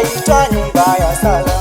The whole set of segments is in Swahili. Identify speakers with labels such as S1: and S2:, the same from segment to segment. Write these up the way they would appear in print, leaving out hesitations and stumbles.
S1: itaitwa nyumba ya sala.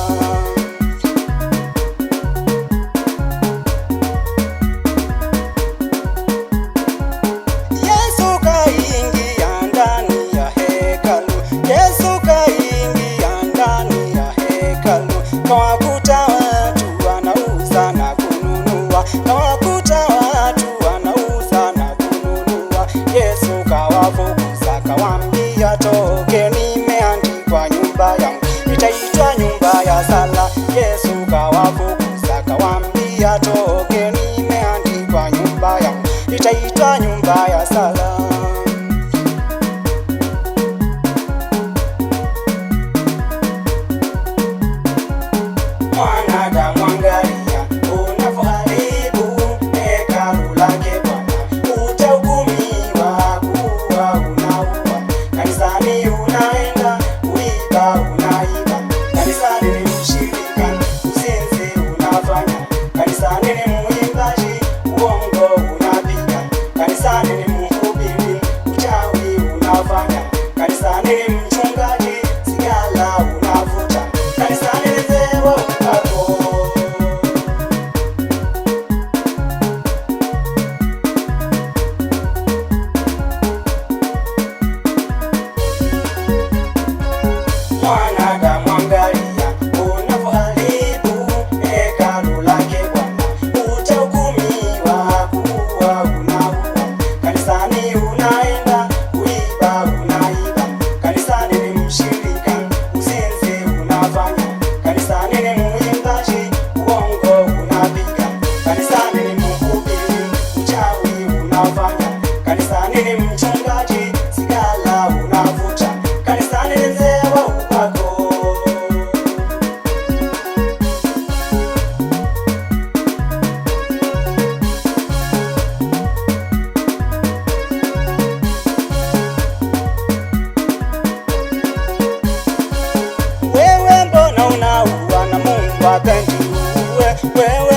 S1: Yesu kaingia ndani ya hekalu, Yesu kaingia ndani ya hekalu, kawakuta watu wanauza na kununua, kawakuta watu wanauza na kununua. Yesu kawafukuza kawaambia, tokeni, imeandikwa nyumba yangu itaitwa nyumba ya sala. Yesu kawafukuza kawaambia, tokeni, imeandikwa nyumba yangu itaitwa nyumba ya sala. Mwanadamu, angalia unavyoharibu hekalu lake Bwana, utahukumiwa kuwa unaua. Kanisani unaenda kuiba, unaiba. Kanisani ni mshirika, uzinzi unafanya. Kanisani ni muimbaji, uongo unapiga. Kanisani ni mhubiri, uchawi unafanya. Kanisani ni mchungaji, sigara unavuta. Kanisani ni mzee wa upako. Mwanadamu, angalia unavyoharibu hekalu lake Bwana, utahukumiwa kuwa unaua. Kanisani unaenda kuiba, unaiba. Kanisani ni mshirika, uzinzi unafanya. Kanisani ni muimbaji, uongo unapiga. Kanisani ni mhubiri, uchawi unafanya. Kanisani ni mchungaji, sigara unavuta. Kanisani ni mzee wa upako. Wewe mbona unaua na Mungu hapendi uwe? Wewe